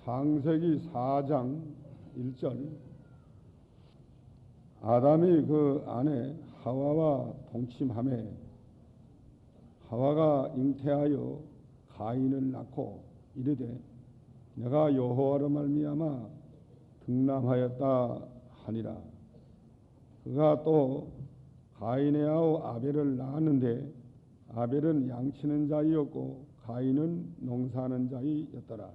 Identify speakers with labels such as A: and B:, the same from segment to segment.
A: 창세기 4장 1절 아담이 그 아내 하와와 동침하매 하와가 잉태하여 가인을 낳고 이르되 내가 여호와로 말미암아 등남하였다 하니라. 그가 또 가인의 아우 아벨을 낳았는데 아벨은 양치는 자이었고 가인은 농사하는 자이었더라.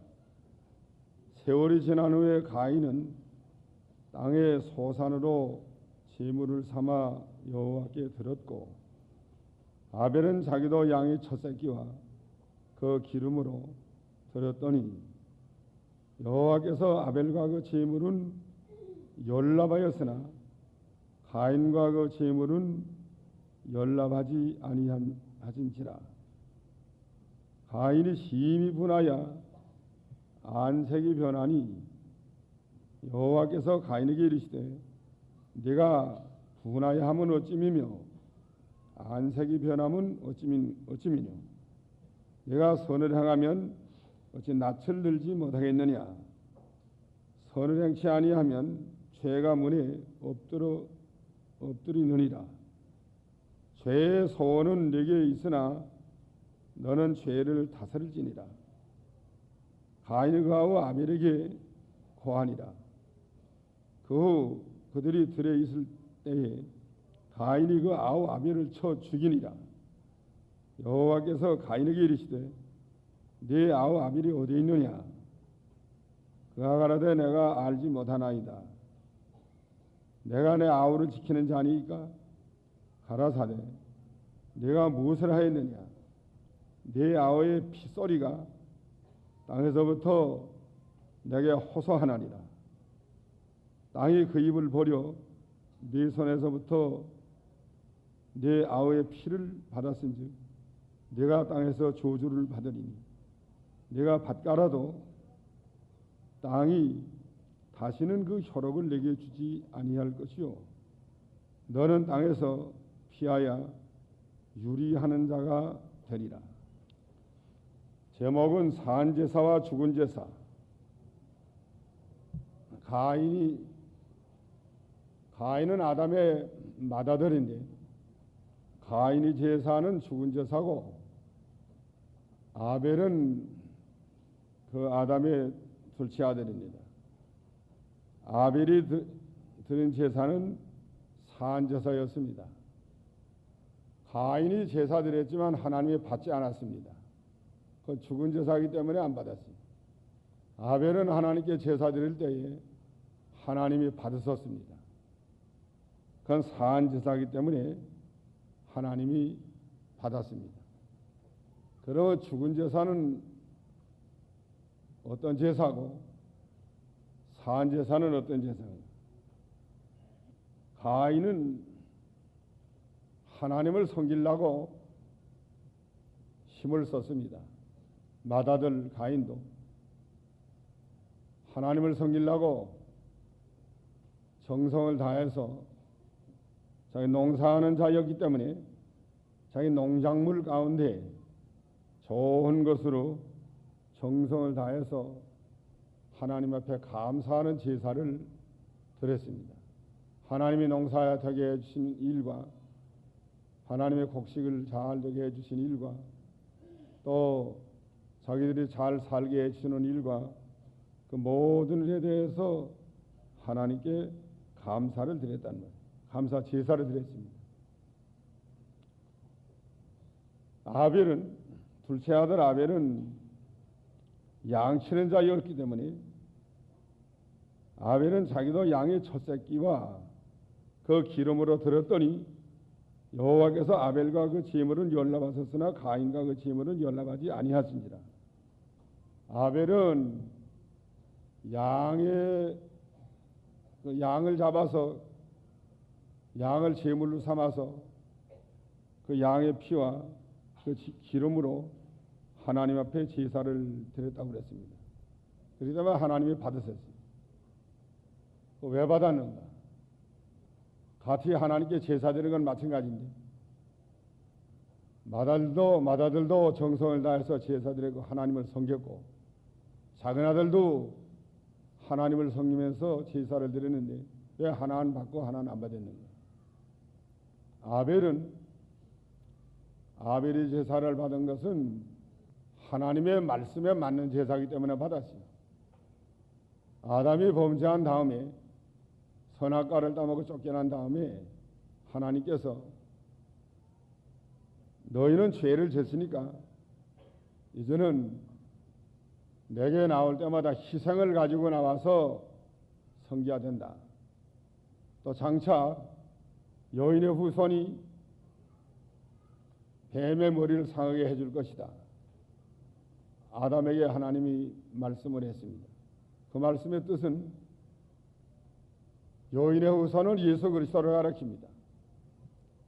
A: 세월이 지난 후에 가인은 땅의 소산으로 제물을 삼아 여호와께 드렸고 아벨은 자기도 양의 첫새끼와 그 기름으로 드렸더니 여호와께서 아벨과 그 제물은 연락하였으나 가인과 그 제물은 연락하지 아니하신지라. 가인이 심히 분하여 안색이 변하니 여호와께서 가인에게 이르시되 네가 분하여 함은 어찌미며 안색이 변함은 어찌미뇨. 내가 선을 행하면 어찌 낯을 들지 못하겠느냐. 선을 행치 아니하면 죄가 문에 엎드리느니라. 죄의 소원은 네게 있으나 너는 죄를 다스릴지니라. 가인이 그 아우 아벨에게 고하니라. 그 후 그들이 들에 있을 때에 가인이 그 아우 아벨을 쳐 죽이니라. 여호와께서 가인에게 이르시되 네 아우 아벨이 어디 있느냐. 그가 가라되 내가 알지 못하나이다. 내가 내 아우를 지키는 자니까. 가라사대 네가 무엇을 하였느냐. 네 아우의 피소리가 땅에서부터 내게 호소하나니라. 땅이 그 입을 버려 네 손에서부터 네 아우의 피를 받았은즉 네가 땅에서 저주를 받으리니 네가 밭가라도 땅이 다시는 그 효력을 내게 주지 아니할 것이요 너는 땅에서 피하여 유리하는 자가 되리라. 제목은 산제사와 죽은 제사. 가인은 아담의 맏아들인데 가인이 제사는 죽은 제사고 아벨은 그 아담의 둘째 아들입니다. 아벨이 드린 제사는 산제사였습니다. 가인이 제사 드렸지만 하나님이 받지 않았습니다. 그 죽은 제사이기 때문에 안 받았습니다. 아벨은 하나님께 제사 드릴 때에 하나님이 받으셨습니다. 그건 산제사이기 때문에 하나님이 받았습니다. 그리고 죽은 제사는 어떤 제사고 산제사는 어떤 제사인가. 가인은 하나님을 섬기려고 힘을 썼습니다. 맏아들 가인도 하나님을 섬기려고 정성을 다해서 자기 농사하는 자였기 때문에 자기 농작물 가운데 좋은 것으로 정성을 다해서 하나님 앞에 감사하는 제사를 드렸습니다. 하나님이 농사되게 해주신 일과 하나님의 곡식을 잘 되게 해주신 일과 또 자기들이 잘 살게 해주시는 일과 그 모든 일에 대해서 하나님께 감사를 드렸다는 거예요. 감사 제사를 드렸습니다. 아벨은 둘째 아들 아벨은 양치는 자였기 때문에 아벨은 자기도 양의 첫새끼와 그 기름으로 들었더니 여호와께서 아벨과 그 제물은 연락하셨으나 가인과 그 제물은 연락하지 아니하신지라. 아벨은 양을 잡아서 양을 제물로 삼아서 그 양의 피와 그 기름으로 하나님 앞에 제사를 드렸다고 그랬습니다. 그러다가 하나님이 받으셨어요. 왜 받았는가? 같이 하나님께 제사 드리는 건 마찬가지인데 맏아들도 정성을 다해서 제사 드리고 하나님을 섬겼고 작은 아들도 하나님을 섬기면서 제사를 드렸는데 왜 하나는 받고 하나는 안 받았는가? 아벨이 제사를 받은 것은 하나님의 말씀에 맞는 제사이기 때문에 받았어요. 아담이 범죄한 다음에 선악과를 따먹고 쫓겨난 다음에 하나님께서 너희는 죄를 졌으니까 이제는 내게 나올 때마다 희생을 가지고 나와서 섬겨야 된다. 또 장차 여인의 후손이 뱀의 머리를 상하게 해줄 것이다. 아담에게 하나님이 말씀을 했습니다. 그 말씀의 뜻은 여인의 후손은 예수 그리스도를 가리킵니다.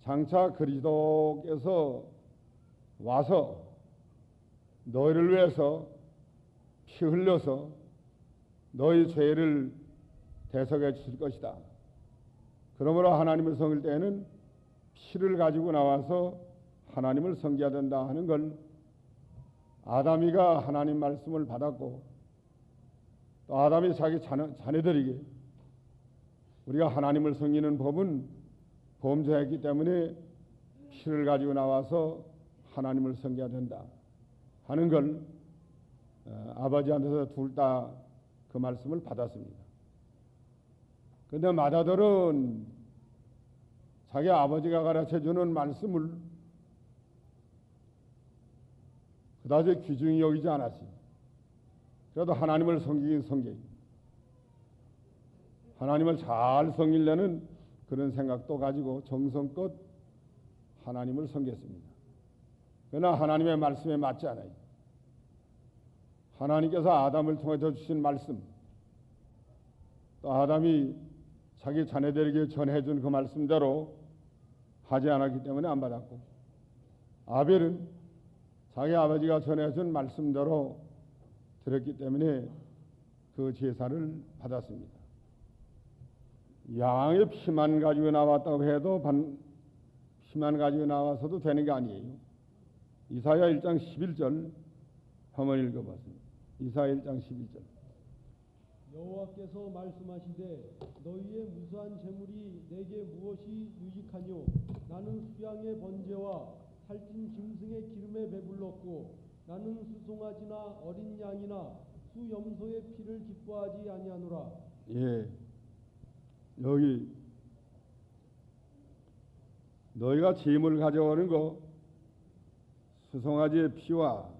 A: 장차 그리스도께서 와서 너희를 위해서 피 흘려서 너희 죄를 대속해 주실 것이다. 그러므로 하나님을 섬길 때에는 피를 가지고 나와서 하나님을 섬겨야 된다 하는 걸 아담이가 하나님 말씀을 받았고 또 아담이 자기 자녀들에게 우리가 하나님을 섬기는 법은 범죄했기 때문에 피를 가지고 나와서 하나님을 섬겨야 된다 하는 걸 아버지한테서 둘 다 그 말씀을 받았습니다. 그런데 맏아들은 자기 아버지가 가르쳐주는 말씀을 그다지 귀중히 여기지 않았어요. 그래도 하나님을 섬기긴 섬겨요. 하나님을 잘 섬기려는 그런 생각도 가지고 정성껏 하나님을 섬겼습니다. 그러나 하나님의 말씀에 맞지 않아요. 하나님께서 아담을 통해서 주신 말씀, 또 아담이 자기 자녀들에게 전해준 그 말씀대로 하지 않았기 때문에 안 받았고, 아벨은 자기 아버지가 전해준 말씀대로 들었기 때문에 그 제사를 받았습니다. 양의 피만 가지고 나왔다고 해도 피만 가지고 나와서도 되는 게 아니에요. 이사야 1장 11절 한번 읽어봤습니다. 이사야 1장 11절.
B: 여호와께서 말씀하시되 너희의 무수한 재물이 내게 무엇이 유익하뇨? 나는 수양의 번제와 살찐 짐승의 기름에 배불렀고 나는 수송아지나 어린 양이나 수염소의 피를 기뻐하지 아니하노라.
A: 예, 여기 너희가 짐을 가져오는 거 수송아지의 피와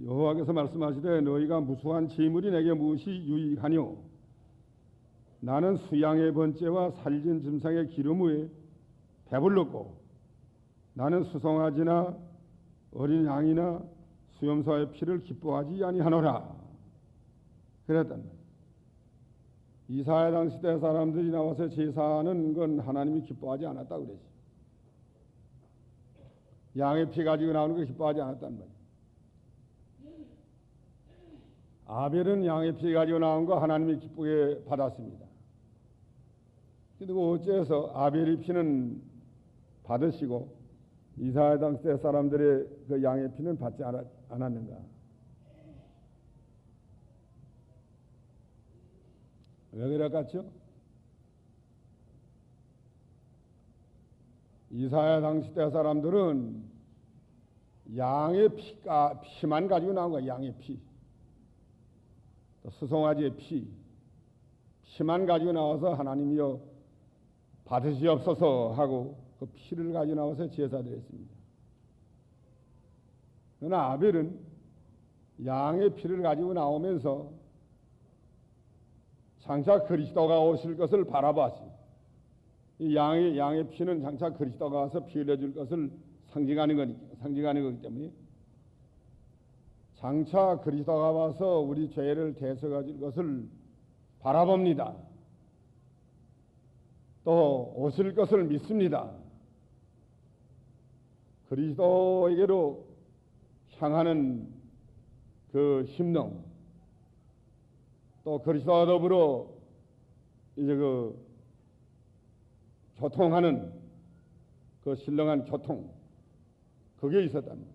A: 여호와께서 말씀하시되 너희가 무수한 재물이 내게 무엇이 유익하뇨? 나는 수양의 번제와 살진 짐승의 기름 위에 배불렀고 나는 수송아지나 어린 양이나 수염소의 피를 기뻐하지 아니하노라. 그랬단 말이에요. 이사야 당시 때 사람들이 나와서 제사하는 건 하나님이 기뻐하지 않았다고 그랬지. 양의 피 가지고 나오는 거 기뻐하지 않았단 말이에요. 아벨은 양의 피 가지고 나온 거 하나님이 기쁘게 받았습니다. 그리고 어째서 아벨의 피는 받으시고 이사야 당시 때 사람들의 그 양의 피는 받지 않았는가? 왜 그랬겠죠? 이사야 당시 때 사람들은 양의 피만 가지고 나온 거야. 양의 피. 또 수송아지의 피만 가지고 나와서 하나님이여 받으시옵소서 하고 그 피를 가지고 나와서 제사드렸습니다. 그러나 아벨은 양의 피를 가지고 나오면서 장차 그리스도가 오실 것을 바라봤어요. 이 양의 피는 장차 그리스도가 와서 피 흘려줄 것을 상징하는 거기 때문에 장차 그리스도가 와서 우리 죄를 대속해 줄 것을 바라봅니다. 또 오실 것을 믿습니다. 그리스도에게로 향하는 그 심령, 또 그리스도와 더불어 이제 그 교통하는 그 신령한 교통, 그게 있었답니다.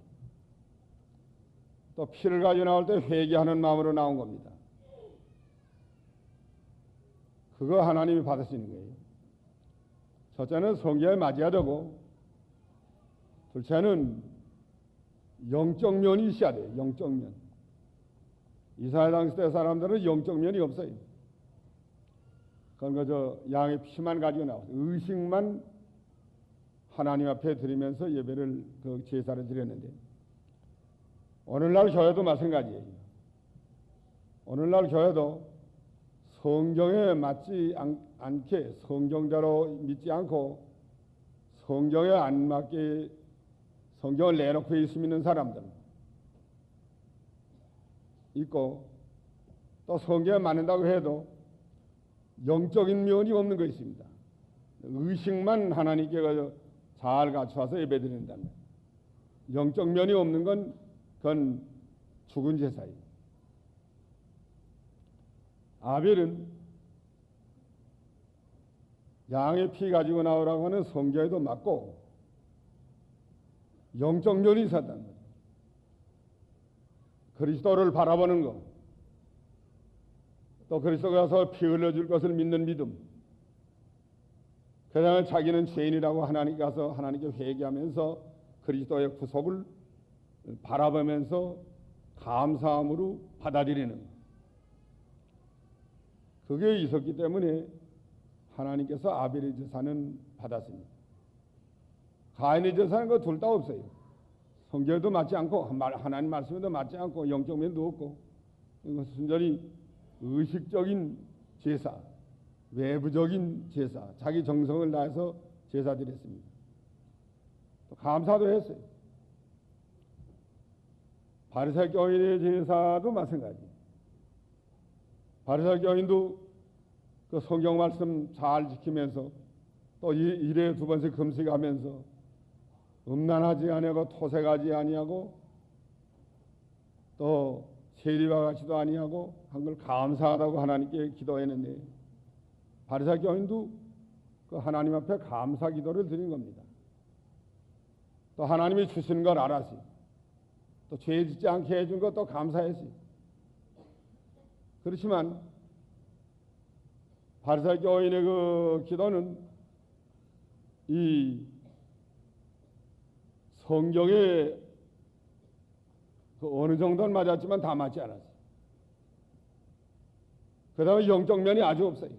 A: 또 피를 가지고 나올 때 회개하는 마음으로 나온 겁니다. 그거 하나님이 받으시는 거예요. 첫째는 성경에 맞아야 되고, 둘째는 영적 면이 있어야 돼요. 영적 면. 이스라엘 당시 때 사람들은 영적 면이 없어요. 그건 그저 양의 피만 가지고 나와서 의식만 하나님 앞에 드리면서 예배를 그 제사를 드렸는데, 오늘날 교회도 마찬가지예요. 오늘날 교회도 성경에 맞지 않게 성경대로 믿지 않고 성경에 안 맞게 성경을 내놓고 예수 믿는 사람들 있고, 또 성경에 맞는다고 해도 영적인 면이 없는 거 있습니다. 의식만 하나님께 잘 갖춰서 예배드린다면, 영적 면이 없는 건 그건 죽은 제사예요. 아벨은 양의 피 가지고 나오라고 하는 성경에도 맞고 영적 면이 있었단 말이에요. 그리스도를 바라보는 것, 또 그리스도가 와서 피 흘려줄 것을 믿는 믿음, 그 다음에 자기는 죄인이라고 하나님께 가서 하나님께 회개하면서 그리스도의 구속을 바라보면서 감사함으로 받아들이는, 그게 있었기 때문에 하나님께서 아벨의 제사는 받았습니다. 가인의 제사는 그 둘 다 없어요. 성경에도 맞지 않고 하나님 말씀에도 맞지 않고 영적 면도 없고, 순전히 의식적인 제사, 외부적인 제사, 자기 정성을 다해서 제사 드렸습니다. 또 감사도 했어요. 바리새 교인의 제사도 마찬가지. 바리새 교인도 그 성경 말씀 잘 지키면서 또 일에 두 번씩 금식하면서 음란하지 아니하고 토색하지 아니하고 또 세리와 같이도 아니하고 한 걸 감사하다고 하나님께 기도했는데, 바리새 교인도 그 하나님 앞에 감사 기도를 드린 겁니다. 또 하나님이 주신 걸 알았어요. 또 죄 짓지 않게 해준 것도 감사했어요. 그렇지만 바리새 교인의 그 기도는 이 성경에 그 어느 정도는 맞았지만 다 맞지 않았어요. 그 다음에 영적 면이 아주 없어요.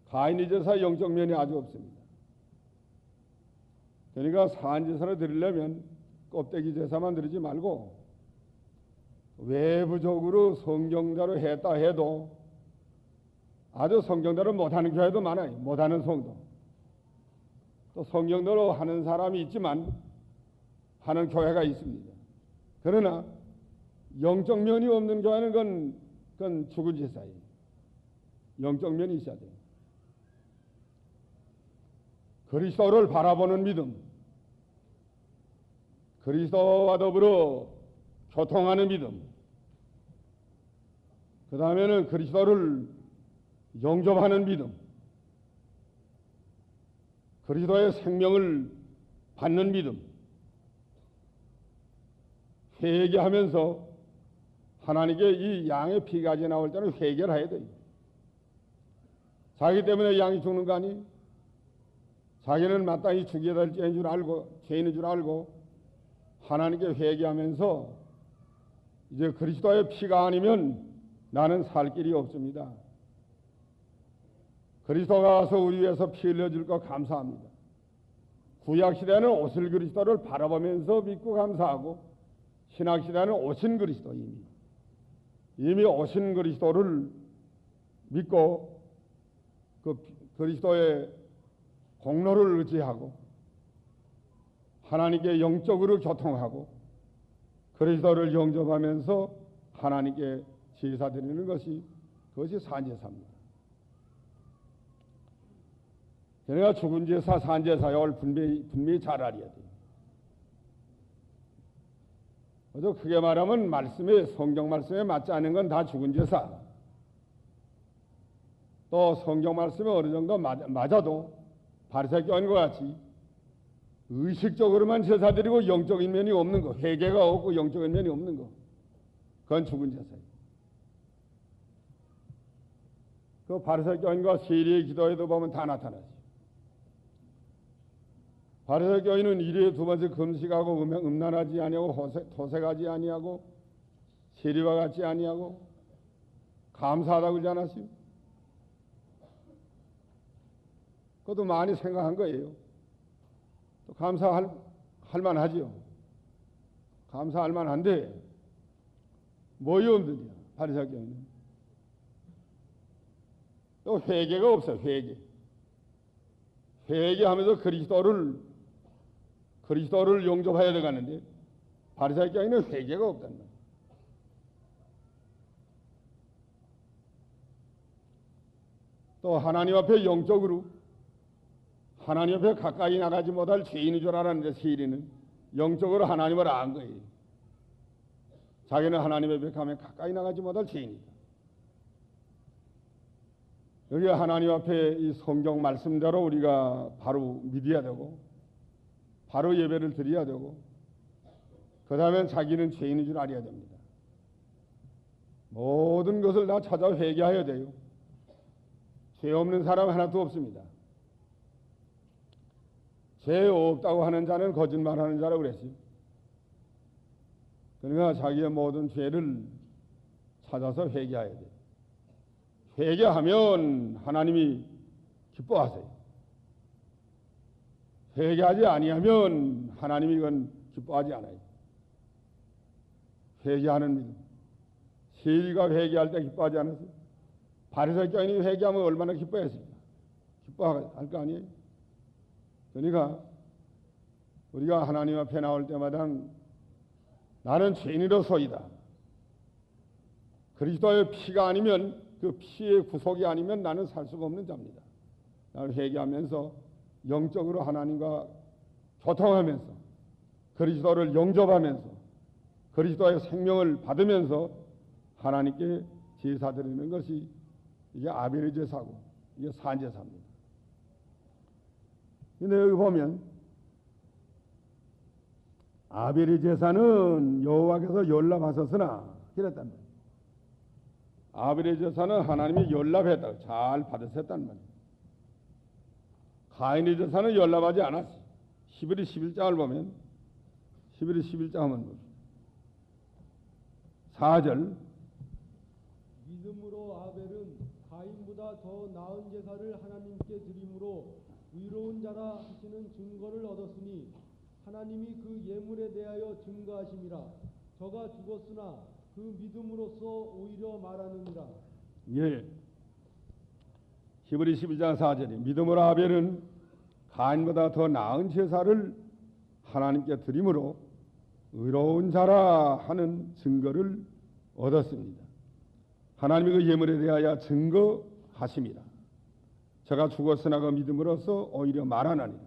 A: 가인의 제사 영적 면이 아주 없습니다. 그러니까 산제사를 드리려면 껍데기 제사만 드리지 말고 외부적으로 성경대로 했다 해도 아주 성경대로 못하는 교회도 많아요. 못하는 성도. 또 성경대로 하는 사람이 있지만 하는 교회가 있습니다. 그러나 영적 면이 없는 교회는 그건 죽은 제사예요. 영적 면이 있어야 돼요. 그리스도를 바라보는 믿음, 그리스도와 더불어 교통하는 믿음, 그 다음에는 그리스도를 영접하는 믿음, 그리스도의 생명을 받는 믿음, 회개하면서 하나님께 이 양의 피까지 나올 때는 회개를 해야 돼요. 자기 때문에 양이 죽는 거 아니? 자기는 마땅히 죽여야 될 죄인 줄 알고, 죄인인 줄 알고 하나님께 회개하면서 이제 그리스도의 피가 아니면 나는 살 길이 없습니다. 그리스도가 와서 우리 위해서 피 흘려줄 거 감사합니다. 구약시대는 오실 그리스도를 바라보면서 믿고 감사하고, 신약시대는 오신 그리스도, 이미 오신 그리스도를 믿고 그 그리스도의 공로를 의지하고 하나님께 영적으로 교통하고 그리스도를 영접하면서 하나님께 제사 드리는 것이, 그것이 산제사입니다. 그러니까 죽은 제사, 산제사역을 분명히 잘 알아야 돼요. 그래서 크게 말하면 성경 말씀에 맞지 않은 건 다 죽은 제사. 또 성경 말씀에 어느 정도 맞아도 바리새 교인과 같이 의식적으로만 제사 드리고 영적인 면이 없는 거, 회개가 없고 영적인 면이 없는 거, 그건 죽은 제사예요. 그 바리새교인과 세리의 기도에도 보면 다 나타나죠. 바리새교인은 일에 두 번째 금식하고 음란하지 아니하고 도색하지 아니하고 세리와 같지 아니하고 감사하다고 그러지 않았어요? 그것도 많이 생각한 거예요. 또 감사할 만하지요. 감사할 만한데 뭐이 없느냐 바리새교인은. 또 회개가 없어요. 회개하면서 그리스도를 영접해야 되겠는데 바리새교인은 회개가 없단 말이에요. 또 하나님 앞에 영적으로 하나님 앞에 가까이 나가지 못할 죄인인 줄 알았는데 세리는 영적으로 하나님을 안 거예요. 자기는 하나님 앞에 가면 가까이 나가지 못할 죄인이다. 여기 하나님 앞에 이 성경 말씀대로 우리가 바로 믿어야 되고 바로 예배를 드려야 되고 그 다음에 자기는 죄인인 줄 알아야 됩니다. 모든 것을 다 찾아 회개해야 돼요. 죄 없는 사람 하나도 없습니다. 죄 없다고 하는 자는 거짓말하는 자라고 그랬어요. 그러니까 자기의 모든 죄를 찾아서 회개해야 돼요. 회개하면 하나님이 기뻐하세요. 회개하지 아니하면 하나님이 이건 기뻐하지 않아요. 회개하는 믿음. 세리가 회개할 때 기뻐하지 않았어요? 바리새교인이 회개하면 얼마나 기뻐했습니까? 기뻐할 거 아니에요? 그러니까 우리가 하나님 앞에 나올 때마다 나는 죄인으로서이다. 그리스도의 피가 아니면 그 피의 구속이 아니면 나는 살 수가 없는 자입니다. 나를 회개하면서 영적으로 하나님과 교통하면서 그리스도를 영접하면서 그리스도의 생명을 받으면서 하나님께 제사 드리는 것이 이게 아벨의 제사고 이게 산제사입니다. 근데 여기 보면 아벨의 제사는 여호와께서 연락하셨으나 그랬단 말이에요. 아벨의 제사는 하나님이 연락했다. 잘 받으셨단 말이에요. 가인의 제사는 연락하지 않았어요. 히브리 11장을 보면 히브리 11장 하면 4절
B: 믿음으로 아벨은 가인보다 더 나은 제사를 하나님께 드림으로 의로운 자라 하시는 증거를 얻었으니 하나님이 그 예물에 대하여 증거하심이라. 저가 죽었으나 그 믿음으로써 오히려 말하느니라.
A: 예. 히브리 11장 4절에 믿음으로 아벨은 가인보다 더 나은 제사를 하나님께 드림으로 의로운 자라 하는 증거를 얻었습니다. 하나님이 그 예물에 대하여 증거하심이라. 저가 죽었으나 그 믿음으로써 오히려 말하나니라.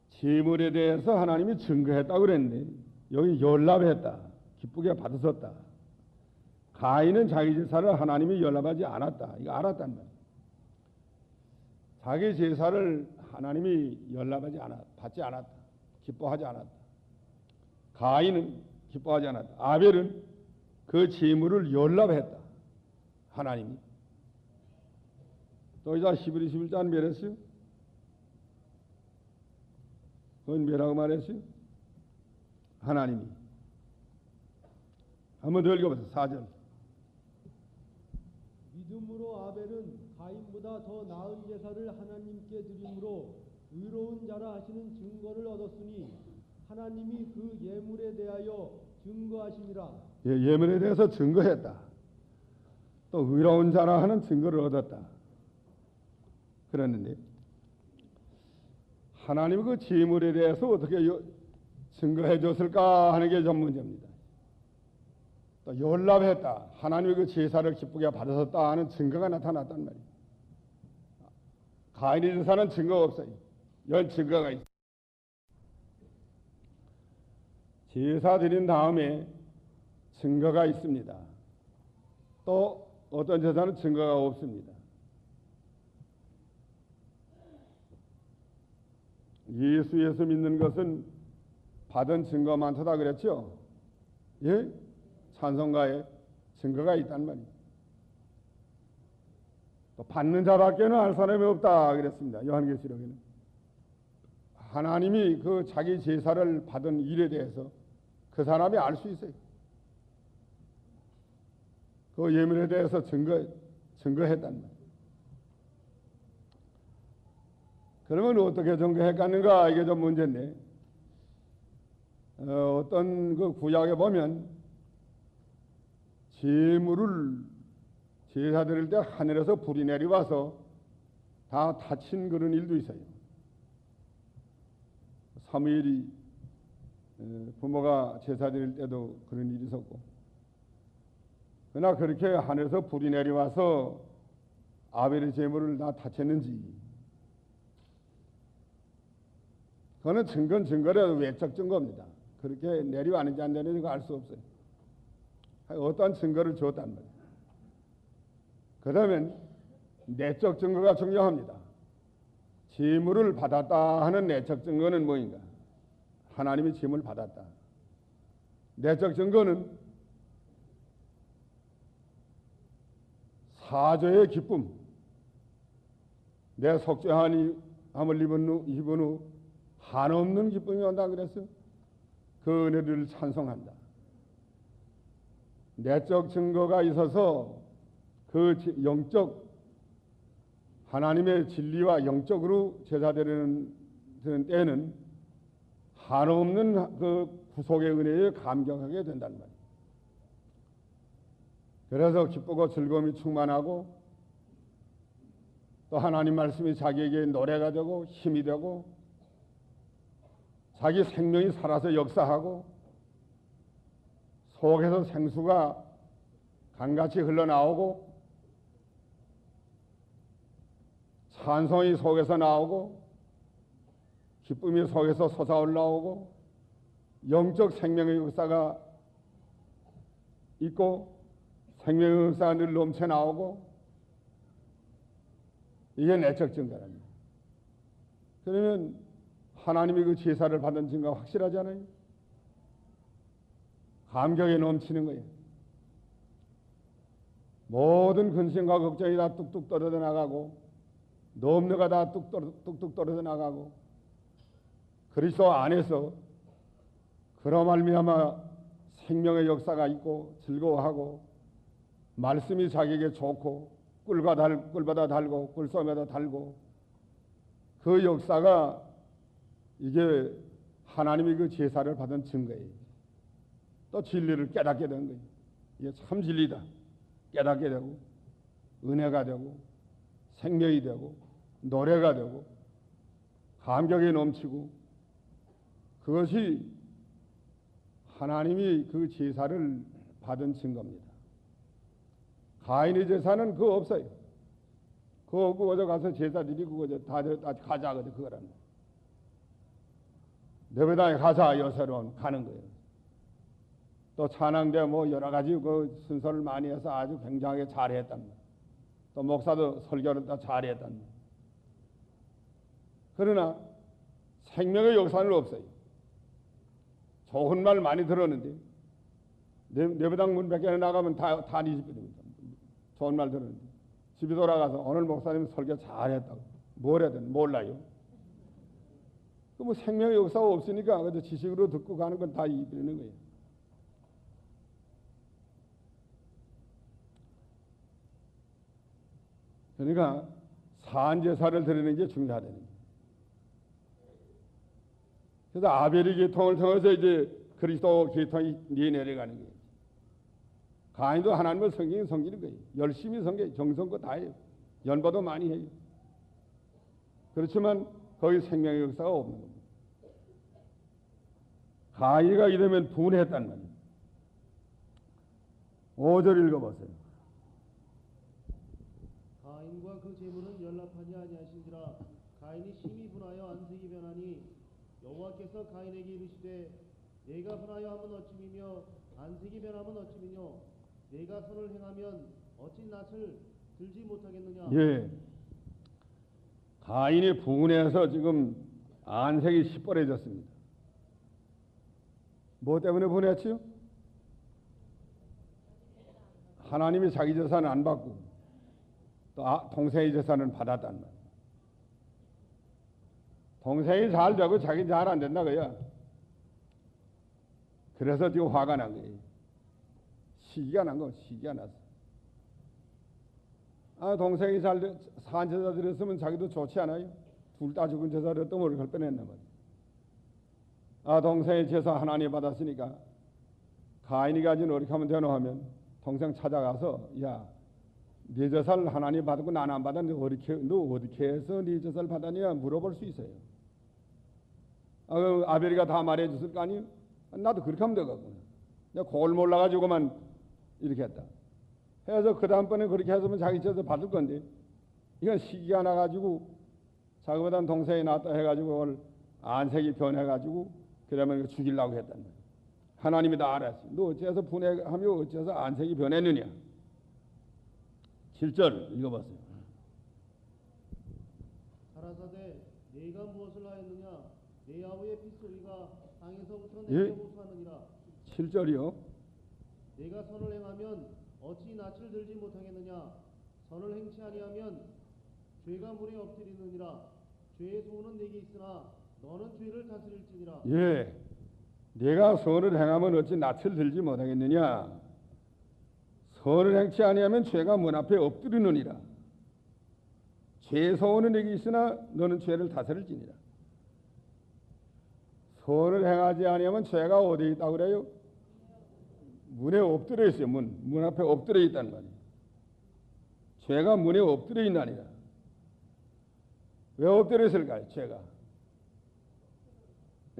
A: 제물에 대해서 하나님이 증거했다고 그랬는데 여기 연락했다. 기쁘게 받으셨다. 가인은 자기 제사를 하나님이 연락하지 않았다. 이거 알았단 말이에요. 자기 제사를 하나님이 연락하지 받지 않았다. 기뻐하지 않았다. 가인은 기뻐하지 않았다. 아벨은 그 제물을 연락했다. 하나님이. 또 이제 히브리 11장 멸했어요? 그건 뭐라고 말했어요? 하나님이. 한번 더 읽어보세요. 4절.
B: 믿음으로 아벨은 가인보다 더 나은 제사를 하나님께 드림으로 의로운 자라 하시는 증거를 얻었으니 하나님이 그 예물에 대하여 증거하심이라.
A: 예물에 대해서 증거했다. 또 의로운 자라 하는 증거를 얻었다. 그랬는데 하나님이 그 제물에 대해서 어떻게 증거해 줬을까 하는 게 전 문제입니다. 또 연락했다. 하나님이 그 제사를 기쁘게 받으셨다 하는 증거가 나타났단 말이에요. 가인의 제사는 증거가 없어요. 연 증거가 있어요. 제사 드린 다음에 증거가 있습니다. 또 어떤 제사는 증거가 없습니다. 예수 믿는 것은 받은 증거 많다 그랬죠? 예? 찬송가에 증거가 있단 말이에요. 또 받는 자밖에는 알 사람이 없다 그랬습니다. 요한계시록에는. 하나님이 그 자기 제사를 받은 일에 대해서 그 사람이 알 수 있어요. 그 예물에 대해서 증거했단 말이에요. 그러면 어떻게 증거했겠는가? 이게 좀 문제인데, 어떤 그 구약에 보면 제물을 제사 드릴 때 하늘에서 불이 내려와서 다 다친 그런 일도 있어요. 사무엘이 부모가 제사 드릴 때도 그런 일이 있었고, 그러나 그렇게 하늘에서 불이 내려와서 아벨의 제물을 다 다쳤는지, 그거는 증거라도 외적 증거입니다. 그렇게 내려왔는지 안 내려왔는지 알 수 없어요. 어떠한 증거를 줬단 말이에요. 그러면 내적 증거가 중요합니다. 제물을 받았다 하는 내적 증거는 뭐인가? 하나님이 제물을 받았다. 내적 증거는 사죄의 기쁨. 내 속죄함을 입은 후 한없는 기쁨이 온다 그랬어요. 그 은혜를 찬송한다. 내적 증거가 있어서 그 영적 하나님의 진리와 영적으로 제사드리는 때에는 한없는 그 구속의 은혜에 감격하게 된단 말이에요. 그래서 기쁘고 즐거움이 충만하고 또 하나님 말씀이 자기에게 노래가 되고 힘이 되고 자기 생명이 살아서 역사하고 속에서 생수가 강같이 흘러나오고 찬송이 속에서 나오고 기쁨이 속에서 솟아올라오고 영적 생명의 역사가 있고 생명의 역사가 늘 넘쳐나오고 이게 내적 증거랍니다. 그러면 하나님이 그 제사를 받은 증거가 확실하지 않아요? 감격에 넘치는 거예요. 모든 근심과 걱정이 다 뚝뚝 떨어져 나가고 넘너가 다 뚝뚝 떨어져 나가고 그리스도 안에서 그로 말미암아 생명의 역사가 있고 즐거워하고 말씀이 자기에게 좋고 꿀보다 달고 꿀솜에다 달고 그 역사가 이게 하나님이 그 제사를 받은 증거예요. 또 진리를 깨닫게 된 거예요. 이게 참 진리다. 깨닫게 되고 은혜가 되고 생명이 되고 노래가 되고 감격이 넘치고 그것이 하나님이 그 제사를 받은 증거입니다. 가인의 제사는 그거 없어요. 그거 없고 어디 가서 제사 드리고 다 가자 그거라는 거예요. 예배당에 가자 요새로는 가는 거예요. 또 찬양대 뭐 여러 가지 그 순서를 많이 해서 아주 굉장하게 잘했단 말이에요. 또 목사도 설교를 다 잘했단 말이에요. 그러나 생명의 역사는 없어요. 좋은 말 많이 들었는데 예배당 문 밖에 나가면 다 뒤집어집니다. 좋은 말 들었는데 집에 돌아가서 오늘 목사님 설교 잘했다고 뭘 해야 되는 몰라요. 그 뭐 생명의 역사가 없으니까 그래도 지식으로 듣고 가는 건 다 이기는 거예요. 그러니까 산제사를 드리는 게 중요하다는 거예요. 그래서 아벨의 계통을 통해서 이제 그리스도 계통이 내려가는 거예요. 가인도 하나님을 섬기는 거예요. 열심히 섬겨요. 정성껏 다 해요. 연보도 많이 해요. 그렇지만 거기 생명의 역사가 없는 겁니다. 가인이가 이러면 분해했단 말이에요. 5절 읽어보세요.
B: 가인과 그 제물은 연락하지 아니하신지라 가인이 심히 분하여 안색이 변하니 여호와께서 가인에게 이르시되 내가 분하여 함은 어찌미며 안색이 변함은 어찌미뇨 내가 선을 행하면 어찌 낯을 들지 못하겠느냐.
A: 예. 가인이 분해해서 지금 안색이 시뻘해졌습니다. 뭐 때문에 보냈지요? 하나님이 자기 재산을 안 받고 또 동생의 재산을 받았단 말이에요. 동생이 잘 되고 자기 잘 안 된다 그야. 그래서 지금 화가 난 거예요. 시기가 난 거, 시기가 났어. 동생이 잘 산 제사 드렸으면 자기도 좋지 않아요? 둘 다 죽은 제사를 또 머리를 빼냈나 말이에요. 동생의 제사 하나님 받았으니까 가인이 가진 어떻게 하면 되노 하면 동생 찾아가서 야, 네 제사를 하나님 받고 나는 안 받았는데 너 어떻게 해서 네 제사를 받았냐 물어볼 수 있어요. 아벨이가 다 말해줬을 거 아니에요? 나도 그렇게 하면 되거든. 내가 그걸 몰라가지고만 이렇게 했다. 해서 그 다음번에 그렇게 했으면 자기 제사 받을 건데 이건 시기가 나가지고 자기보다는 동생이 낫다 해가지고 그걸 안색이 변해가지고 그러면 죽이려고 했단 말이야. 하나님이 다 알았어. 너 어째서 분해하며 어째서 안색이 변했느냐. 7절 읽어봤어요.
B: 가라사대 네가 무엇을 하였느냐 네 아우의 핏소리가 땅에서부터
A: 예?
B: 내게 호소하느니라.
A: 7절이요.
B: 내가 선을 행하면 어찌 낯을 들지 못하겠느냐 선을 행치 아니하면 죄가 물에 엎드리느니라. 죄의 소원은 내게 있으나 너는 죄를 다스릴지니라.
A: 예, 네가 선을 행하면 어찌 낯을 들지 못하겠느냐. 선을 행치 아니하면 죄가 문 앞에 엎드리느니라. 죄의 소원은 내게 있으나 너는 죄를 다스릴지니라. 선을 행하지 아니하면 죄가 어디에 있다고 그래요? 문에 엎드려 있어요. 문 앞에 엎드려 있단 말이에요. 죄가 문에 엎드려 있나니라. 왜 엎드려 있을까요? 죄가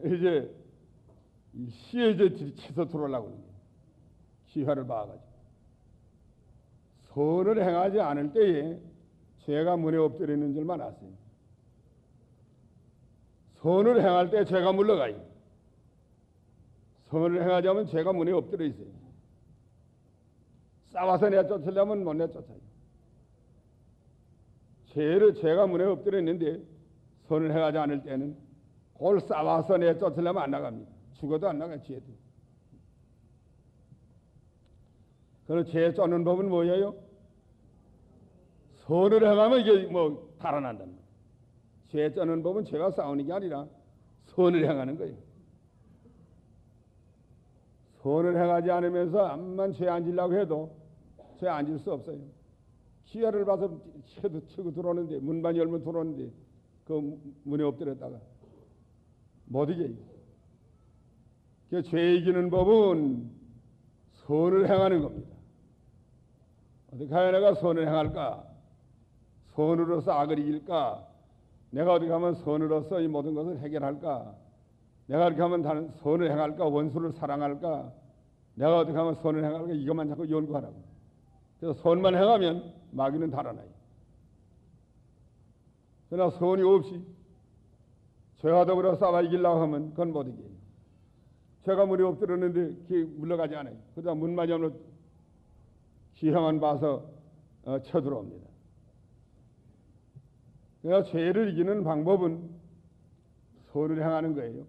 A: 이제 이 시에 이제 치서 들어오려고 그러는 거예요. 기회를 봐가지고 선을 행하지 않을 때에 죄가 문에 엎드려 있는 줄만 아세요. 선을 행할 때 죄가 물러가요. 선을 행하지 않으면 죄가 문에 엎드려 있어요. 싸워서 내쫓으려면 못 내쫓아요. 죄가 문에 엎드려 있는데 선을 행하지 않을 때는 그걸 싸워서 내쫓으려면 안 나갑니다. 죽어도 안 나가요. 죄도. 그래서 죄 쫓는 법은 뭐예요? 선을 행하면 이게 뭐 달아난다는 거예요. 죄 쫓는 법은 죄가 싸우는 게 아니라 선을 행하는 거예요. 선을 행하지 않으면서 암만 죄 안 지려고 해도 죄 안 질 수 없어요. 기회를 봐서 치고 들어오는데 문만 열면 들어오는데 그 문에 엎드렸다가 못 이겨요. 죄 이기는 법은 선을 행하는 겁니다. 어떻게 하여 내가 선을 행할까? 선으로서 악을 이길까? 내가 어떻게 하면 선으로서 이 모든 것을 해결할까? 내가 어떻게 하면 선을 행할까? 원수를 사랑할까? 내가 어떻게 하면 선을 행할까? 이것만 자꾸 연구하라고. 그래서 선만 행하면 마귀는 달아나요. 그러나 선이 없이 죄와 더불어 싸워 이기려고 하면 그건 못 이겨요. 죄가 문에 엎드렸는데 그게 물러가지 않아요. 그러다 문만 열면 기회만 봐서 쳐들어옵니다. 그래서 죄를 이기는 방법은 선을 행하는 거예요.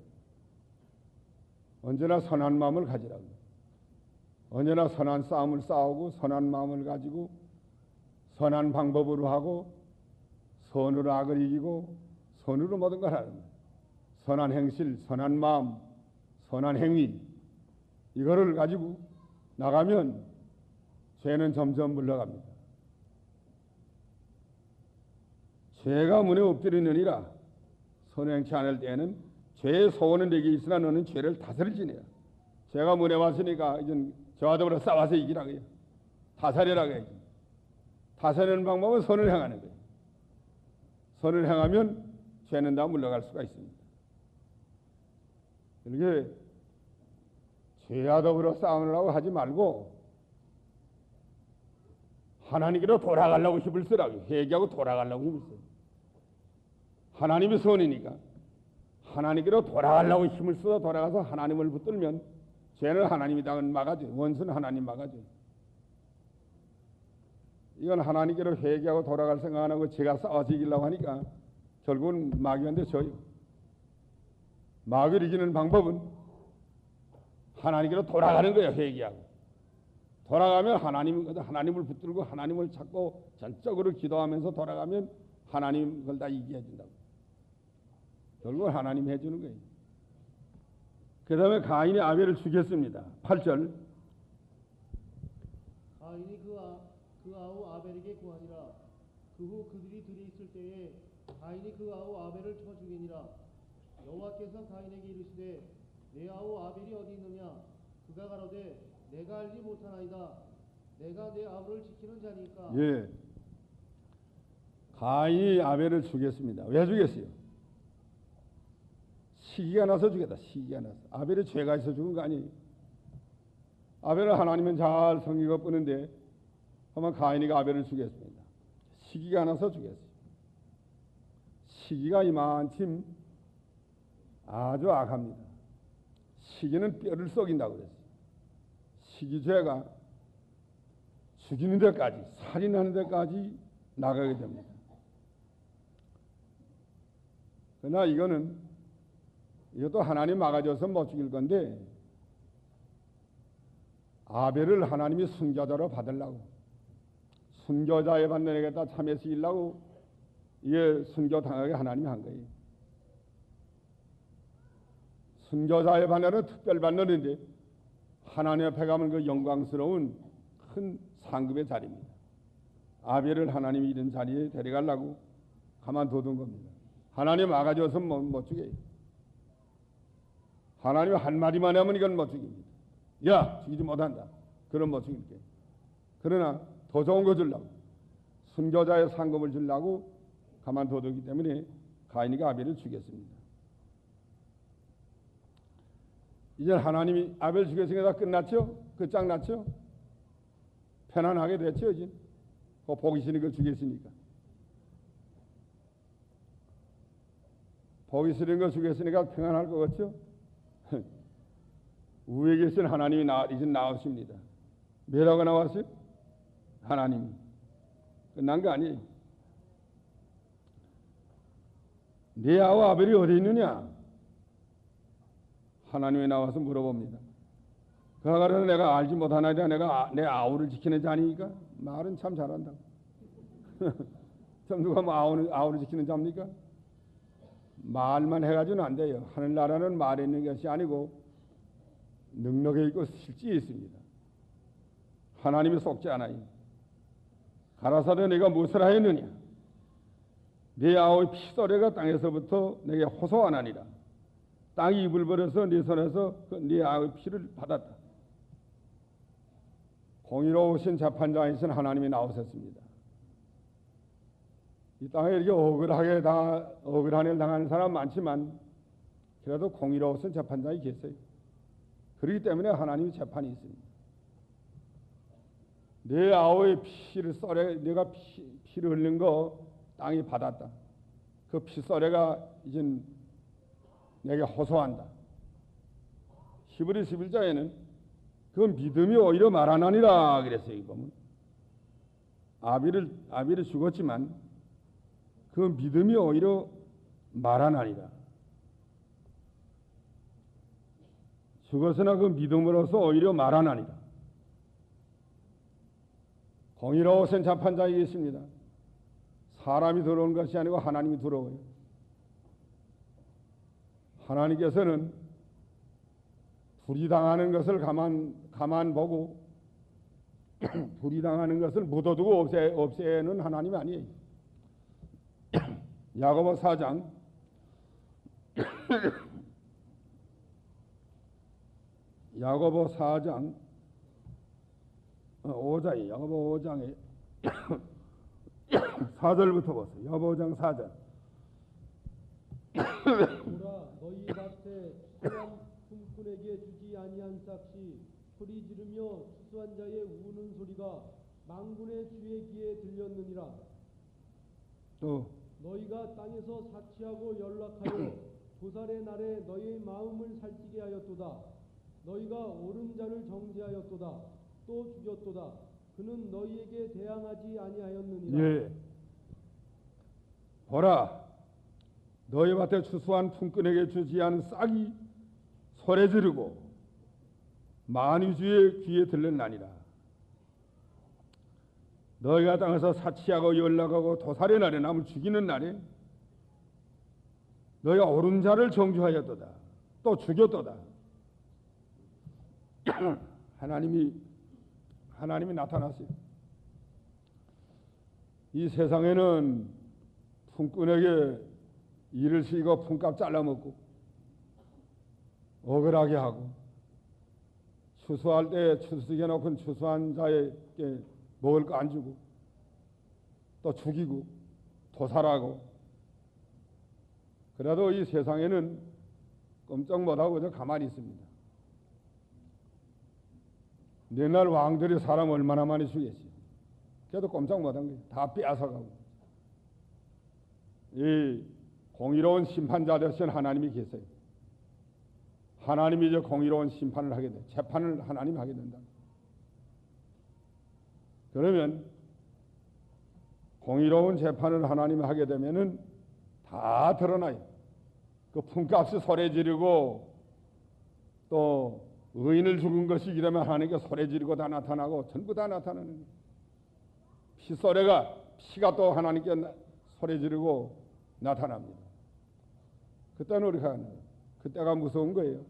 A: 언제나 선한 마음을 가지라고. 언제나 선한 싸움을 싸우고 선한 마음을 가지고 선한 방법으로 하고 선으로 악을 이기고 선으로 모든 걸 하는 거예요. 선한 행실, 선한 마음, 선한 행위 이거를 가지고 나가면 죄는 점점 물러갑니다. 죄가 문에 엎드리느니라. 선을 행치 않을 때에는 죄의 소원은 내게 있으나 너는 죄를 다스릴지니라. 죄가 문에 왔으니까 이제 저와 더불어 싸워서 이기라고요. 다스리라고 해야지. 다스리는 방법은 선을 행하는 거예요. 선을 행하면 죄는 다 물러갈 수가 있습니다. 이렇게 죄와 더불어 싸우려고 하지 말고 하나님께로 돌아가려고 힘을 쓰라고. 회개하고 돌아가려고 힘을 써요. 하나님이 선이니까 하나님께로 돌아가려고 힘을 써 돌아가서 하나님을 붙들면 죄는 하나님이 다 막아줘요. 원수는 하나님 막아줘요. 이건 하나님께로 회개하고 돌아갈 생각 안 하고 제가 싸워서 이기려고 하니까 결국은 마귀한테 져요. 마귀를 이기는 방법은 하나님께로 돌아가는 거예요. 회개하고 돌아가면 하나님을 붙들고 하나님을 찾고 전적으로 기도하면서 돌아가면 하나님 그걸 다 이기게 해준다고. 결국은 하나님 해주는 거예요. 그 다음에 가인이 아벨을 죽였습니다. 8절.
B: 가인이 그 아우 아벨에게 구하니라. 그 후 그들이 들이 있을 때에 가인이 그 아우 아벨을 쳐 죽이니라. 여호와께서 가인에게 이르시되 내 아우 아벨이 어디 있느냐? 그가 가로되 내가 알지 못하나이다. 내가 내 아우를 지키는 자니까.
A: 예. 가인이 아벨을 죽였습니다. 왜 죽였어요? 시기가 나서 죽였다. 시기가 나서. 아벨이 죄가 있어 죽은 거 아니에요. 아벨을 하나님은 잘 섬기고 뿌는데 아마 가인이가 아벨을 죽였습니다. 시기가 나서 죽였어요. 시기가 이만큼 아주 악합니다. 시기는 뼈를 썩인다고 그랬어요. 시기죄가 죽이는 데까지, 살인하는 데까지 나가게 됩니다. 그러나 이것도 하나님 막아줘서 못 죽일 건데 아벨을 하나님이 순교자로 받으려고, 순교자의 반면에다 참여 쓰이려고 이게 순교당하게 하나님이 한 거예요. 순교자의 반열은 특별반열인데 하나님 앞에 가면 그 영광스러운 큰 상급의 자리입니다. 아벨을 하나님이 이런 자리에 데려가려고 가만둬둔 겁니다. 하나님 막아줘서 못 죽여요. 하나님이 한마디만 하면 이건 못 죽입니다. 야, 죽이지 못한다. 그럼 못 죽일게. 그러나 더 좋은 거 주려고, 순교자의 상급을 주려고 가만둬두기 때문에 가인이가 아벨을 죽였습니다. 이제 하나님이 아벨 죽였으니까 다 끝났죠? 끝장났죠? 편안하게 됐죠? 이제 그 보기 싫은 걸 죽였으니까. 보기 싫은 걸 죽였으니까 평안할 것 같죠? 위에 계신 하나님이 이제 나오십니다. 뭐라고 나왔어요? 하나님이. 끝난 거 아니에요. 네 아우 아벨이 어디 있느냐? 하나님이 나와서 물어봅니다. 그가 가로되 내가 알지 못하나이다. 내가 내 아우를 지키는 자니까. 말은 참 잘한다. 참 누가 뭐 아우를 지키는 자입니까? 말만 해가지고는 안 돼요. 하늘나라는 말에 있는 것이 아니고 능력에 있고 실지에 있습니다. 하나님이 속지 않아요. 가라사대 내가 무엇을 하였느냐? 네 아우의 피소리가 땅에서부터 내게 호소하나니라. 땅이 입을 벌여서 네 손에서 네 아우의 피를 받았다. 공의로우신 재판장이신 하나님이 나오셨습니다. 이 땅에 이렇게 억울한 일 당하는 사람 많지만 그래도 공의로우신 재판장이 계세요. 그렇기 때문에 하나님의 재판이 있습니다. 내 아우의 피를 썰에 내가 피를 흘린 거 땅이 받았다. 그 피소리가 이제 내게 호소한다. 히브리 11장에는 그 믿음이 오히려 말하나니라 그랬어요. 이 보면 아벨이 죽었지만 그 믿음이 오히려 말하나니라. 죽었으나 그 믿음으로서 오히려 말하나니라. 공의로우신 재판장이 계십니다. 사람이 들어온 것이 아니고 하나님이 들어오요. 하나님께서는 불이 당하는 것을 가만 보고 불이 당하는 것을 묻어두고 없애는 하나님이 아니에요. 야고보 4장 야고보 4장 5장에 야고보 5장에 4절부터 보세요. 야고보 5장 4절.
B: 보라 너희 밭에 소란 품꾼에게 주지 아니한 싹시 소리 지르며 추수한 자의 우는 소리가 망군의 주의 귀에 들렸느니라.
A: 또
B: 너희가 땅에서 사치하고 연락하여 도살의 날에 너희의 마음을 살찌게 하였도다. 너희가 옳은 자를 정죄하였도다. 또 죽였도다. 그는 너희에게 대항하지 아니하였느니라.
A: 예. 보라 너희 밭에 추수한 품꾼에게 주지 않은 싹이 소리 지르고 만유주의 귀에 들렸나니라. 너희가 땅에서 사치하고 연락하고 도살의 날에 남을 죽이는 날에 너희가 옳은 자를 정죄하였도다. 또 죽였도다. 하나님이 나타났어요. 이 세상에는 품꾼에게 일을 시키고 품값 잘라먹고 억울하게 하고 추수할 때 추수기에 놓고 추수한 자에게 먹을 거 안 주고 또 죽이고 도살하고, 그래도 이 세상에는 꼼짝 못하고 그저 가만히 있습니다. 옛날 왕들이 사람 얼마나 많이 죽였어요. 그래도 꼼짝 못한 거예요. 다 빼앗아가고. 이 공의로운 심판자 되신 하나님이 계세요. 하나님이 이제 공의로운 심판을 하게 돼. 재판을 하나님이 하게 된다. 그러면 공의로운 재판을 하나님이 하게 되면은 다 드러나요. 그 품값이 소리 지르고 또 의인을 죽은 것이 이러면 하나님께 소리 지르고 다 나타나고 전부 다 나타나는 거예요. 피가 또 하나님께 소리 지르고 나타납니다. 그때는 우리가 그때가 무서운 거예요.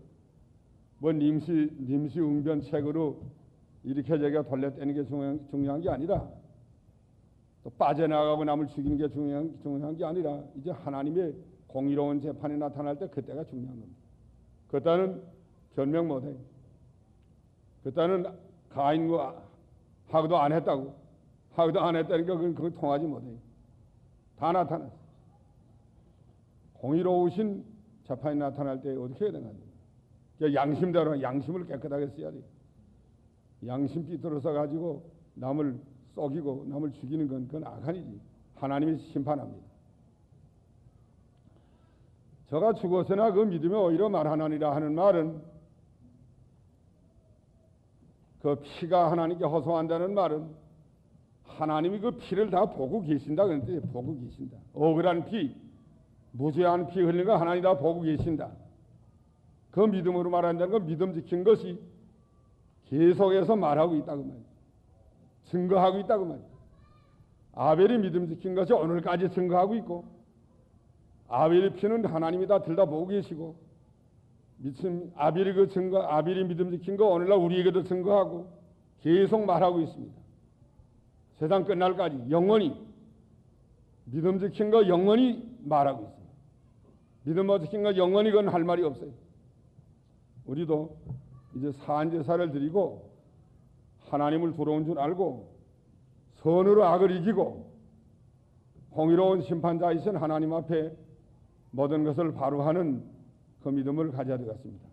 A: 뭐 nim시 응변책으로 이렇게 저렇게 돌려떼는 게 중요한 게 아니라, 또 빠져나가고 남을 죽이는 게 중요한 게 아니라, 이제 하나님의 공의로운 재판이 나타날 때 그때가 중요한 겁니다. 그때는 변명 못해요. 그때는 가인과 하고도 안 했다고, 하고도 안 했다니까 그건 통하지 못해요. 다 나타났어요. 공의로우신 재판이 나타날 때 어떻게 해야 되나? 양심대로 양심을 깨끗하게 써야 돼요. 양심 삐뚤어서 가지고 남을 속이고 남을 죽이는 건 그건 악한이지. 하나님이 심판합니다. 저가 죽었으나 그 믿음이 오히려 말하나니라 하는 말은, 그 피가 하나님께 호소한다는 말은 하나님이 그 피를 다 보고 계신다 그런데, 보고 계신다. 억울한 피, 무죄한 피 흘린 거 하나님 다 보고 계신다. 그 믿음으로 말한다는 건 믿음 지킨 것이 계속해서 말하고 있다고 말이야. 증거하고 있다고 말이야. 아벨이 믿음 지킨 것이 오늘까지 증거하고 있고, 아벨의 피는 하나님이 다 들여다보고 계시고, 아벨이 믿음 지킨 거 오늘날 우리에게도 증거하고 계속 말하고 있습니다. 세상 끝날까지 영원히 믿음 지킨 거 영원히 말하고 있어요. 믿음 못 지킨 거 영원히 그건 할 말이 없어요. 우리도 이제 사한제사를 드리고 하나님을 두려운 줄 알고 선으로 악을 이기고 공의로운 심판자이신 하나님 앞에 모든 것을 바로 하는 그 믿음을 가져야 되겠습니다.